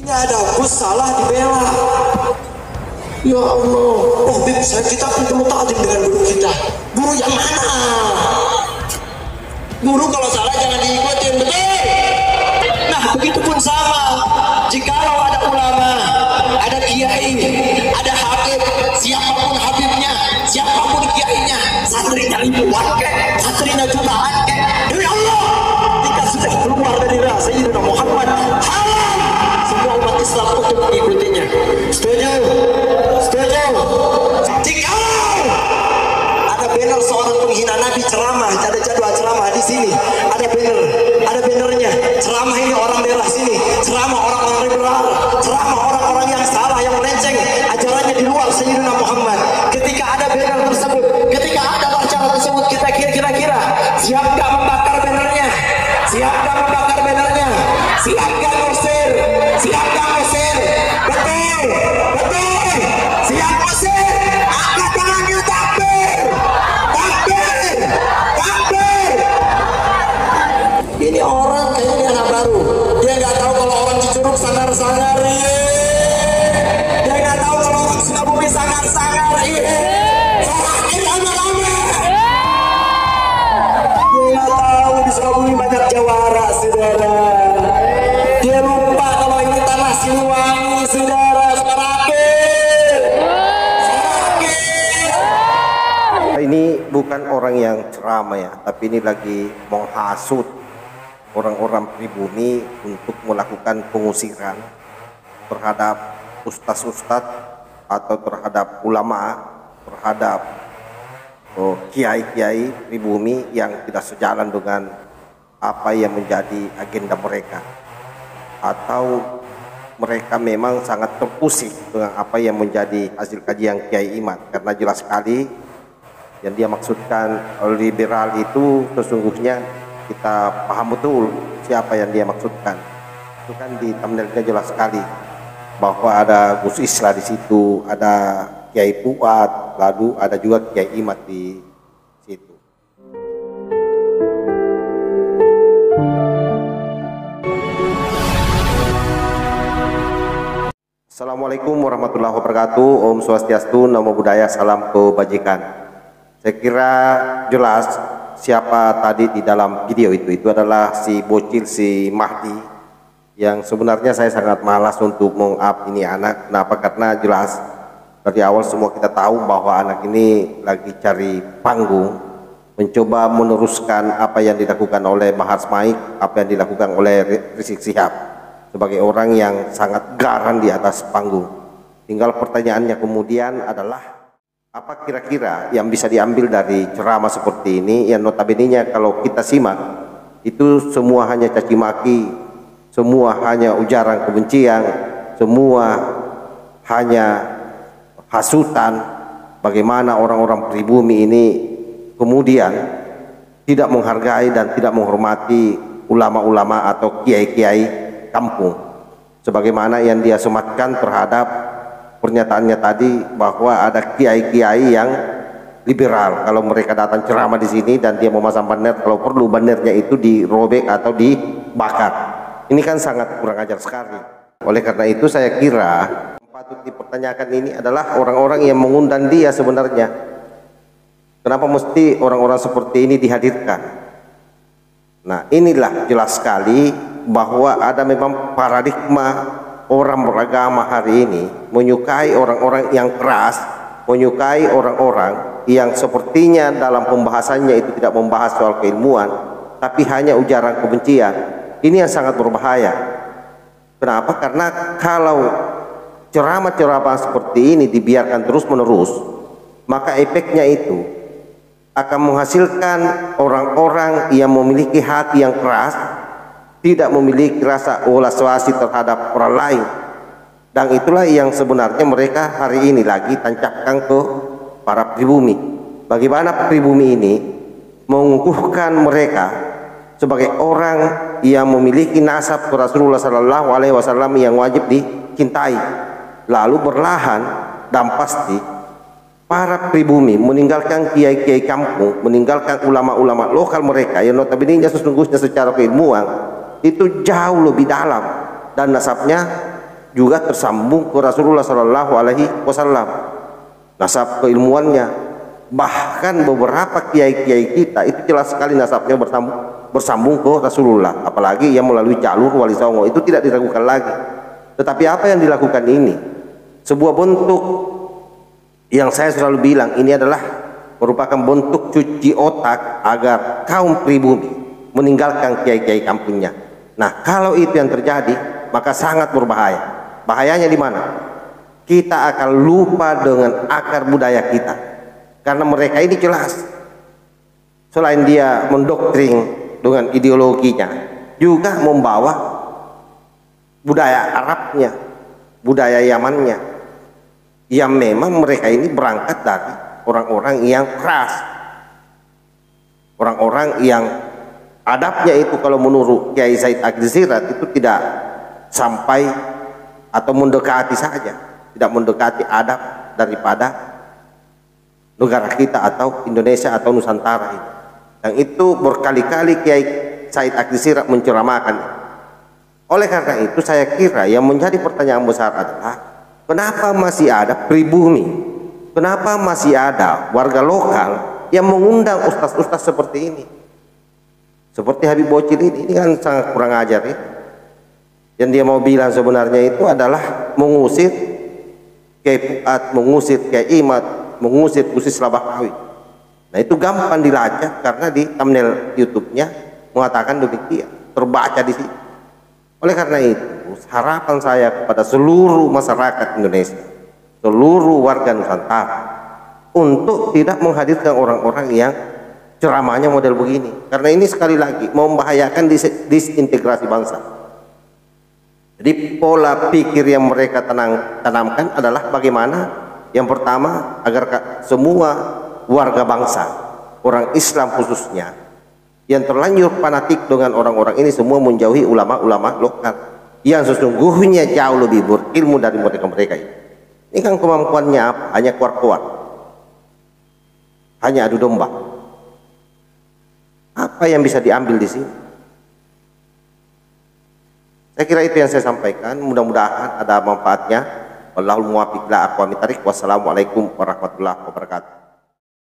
Ini ada Gus salah dibela. Ya Allah, oh Bib, kita perlu ta'zim dengan guru kita. Guru yang mana? Guru kalau salah jangan diikutin, betul? Nah, begitupun sama. Jikalau ada ulama, ada kiai, ada habib, siapapun habibnya, siapapun kiainya, santrinya ribuan kek, santrinya jutaan kek, demi Allah, jika sudah keluar dari Sayyidina Muhammad, halal semua umat Islam untuk mengikutinya. Setuju? Setuju? Jikalau ada banner seorang penghina Nabi ceramah, ada jadwal ceramah di sini, ada bannernya, ceramah ini orang daerah sini, ceramah orang-orang liberal, ceramah orang-orang yang salah, yang melenceng ajarannya di luar Sayyidina Muhammad. Ketika ada banner tersebut, ketika ada wacana tersebut, kita kira-kira siap gak membakar bannernya? Siap gak membakar bannernya? Siap gak ngusir? Siap gak ngusir? Betul, betul, siap ngusir. Angkat tangannya, takbir, takbir, takbir. Ini orang kayaknya anak baru, dia nggak tahu kalau orang Cicurug sangar-sangar, dia nggak tahu kalau orang Sukabumi sangar-sangar, sorakin lama-lama. Dia nggak tahu di Sukabumi banyak jawara, saudara. Dia lupa kalau ini tanah Siliwangi, saudara. Sorakin, sorakin. Ini bukan orang yang ceramah ya, tapi ini lagi menghasut orang-orang pribumi untuk melakukan pengusiran terhadap ustaz-ustaz atau terhadap ulama, terhadap kiai-kiai pribumi yang tidak sejalan dengan apa yang menjadi agenda mereka, atau mereka memang sangat terpusing dengan apa yang menjadi hasil kajian Kiai Imad, karena jelas sekali yang dia maksudkan liberal itu sesungguhnya kita paham betul siapa yang dia maksudkan. Itu kan di thumbnailnya jelas sekali bahwa ada Gus Islah di situ, ada Kiai Fuad, lalu ada juga Kiai Imad di situ. Assalamualaikum warahmatullahi wabarakatuh. Om Swastiastu, Namo Buddhaya, salam kebajikan. Saya kira jelas siapa tadi di dalam video itu adalah si bocil, si Mahdi, yang sebenarnya saya sangat malas untuk meng-up ini anak. Kenapa? Karena jelas dari awal semua kita tahu bahwa anak ini lagi cari panggung, mencoba meneruskan apa yang dilakukan oleh Bahar Smaik, apa yang dilakukan oleh Rizik Syihab sebagai orang yang sangat garang di atas panggung. Tinggal pertanyaannya kemudian adalah, apa kira-kira yang bisa diambil dari ceramah seperti ini yang notabene-nya kalau kita simak itu semua hanya caci maki, semua hanya ujaran kebencian, semua hanya hasutan. Bagaimana orang-orang pribumi ini kemudian tidak menghargai dan tidak menghormati ulama-ulama atau kiai-kiai kampung, sebagaimana yang dia sematkan terhadap pernyataannya tadi bahwa ada kiai-kiai yang liberal. Kalau mereka datang ceramah di sini dan dia memasang banner, kalau perlu bannernya itu dirobek atau dibakar. Ini kan sangat kurang ajar sekali. Oleh karena itu saya kira yang patut dipertanyakan ini adalah orang-orang yang mengundang dia sebenarnya. Kenapa mesti orang-orang seperti ini dihadirkan? Nah, inilah jelas sekali bahwa ada memang paradigma orang beragama hari ini menyukai orang-orang yang keras, menyukai orang-orang yang sepertinya dalam pembahasannya itu tidak membahas soal keilmuan, tapi hanya ujaran kebencian. Ini yang sangat berbahaya. Kenapa? Karena kalau ceramah-ceramah seperti ini dibiarkan terus-menerus, maka efeknya itu akan menghasilkan orang-orang yang memiliki hati yang keras, tidak memiliki rasa welas asih terhadap orang lain, dan itulah yang sebenarnya mereka hari ini lagi tancapkan ke para pribumi. Bagaimana pribumi ini mengukuhkan mereka sebagai orang yang memiliki nasab ke Rasulullah Sallallahu Alaihi Wasallam yang wajib dicintai, lalu berlahan dan pasti para pribumi meninggalkan kiai-kiai kampung, meninggalkan ulama-ulama lokal mereka yang notabene sesungguhnya secara keilmuan itu jauh lebih dalam dan nasabnya juga tersambung ke Rasulullah Shallallahu Alaihi Wasallam, nasab keilmuannya. Bahkan beberapa kiai-kiai kita itu jelas sekali nasabnya bersambung ke Rasulullah, apalagi yang melalui jalur Wali Songo itu tidak diragukan lagi. Tetapi apa yang dilakukan ini sebuah bentuk yang saya selalu bilang ini adalah merupakan bentuk cuci otak agar kaum pribumi meninggalkan kiai-kiai kampungnya. Nah, kalau itu yang terjadi maka sangat berbahaya. Bahayanya di mana? Kita akan lupa dengan akar budaya kita, karena mereka ini jelas selain dia mendoktrin dengan ideologinya juga membawa budaya Arabnya, budaya Yamannya, yang memang mereka ini berangkat dari orang-orang yang keras, orang-orang yang adabnya itu kalau menurut Kiai Said Agil Siraj itu tidak sampai atau mendekati saja, tidak mendekati adab daripada negara kita atau Indonesia atau Nusantara ini. Yang itu berkali-kali Kiai Said Agil Siraj menceramahkan. Oleh karena itu saya kira yang menjadi pertanyaan besar adalah kenapa masih ada pribumi, kenapa masih ada warga lokal yang mengundang ustaz-ustaz seperti ini, seperti Habib Bocil ini kan sangat kurang ajar ya. Yang dia mau bilang sebenarnya itu adalah mengusir Kiai Fuad, mengusir Kiai Imad, mengusir Gus Labakawi. Nah itu gampang dilacak karena di thumbnail YouTube-nya mengatakan demikian, terbaca di sini. Oleh karena itu harapan saya kepada seluruh masyarakat Indonesia, seluruh warga Nusantara untuk tidak menghadirkan orang-orang yang ceramahnya model begini, karena ini sekali lagi membahayakan disintegrasi bangsa. Jadi pola pikir yang mereka tanamkan adalah bagaimana yang pertama agar semua warga bangsa, orang Islam khususnya yang terlanjur fanatik dengan orang-orang ini semua menjauhi ulama-ulama lokal yang sesungguhnya jauh lebih berilmu dari mereka-mereka ini. Ini kan kemampuannya apa? Hanya kuat-kuat, hanya adu domba. Apa yang bisa diambil di sini? Saya kira itu yang saya sampaikan. Mudah-mudahan ada manfaatnya. Wallahul muwaffiq ila aqwamit thariq. Wassalamualaikum warahmatullahi wabarakatuh.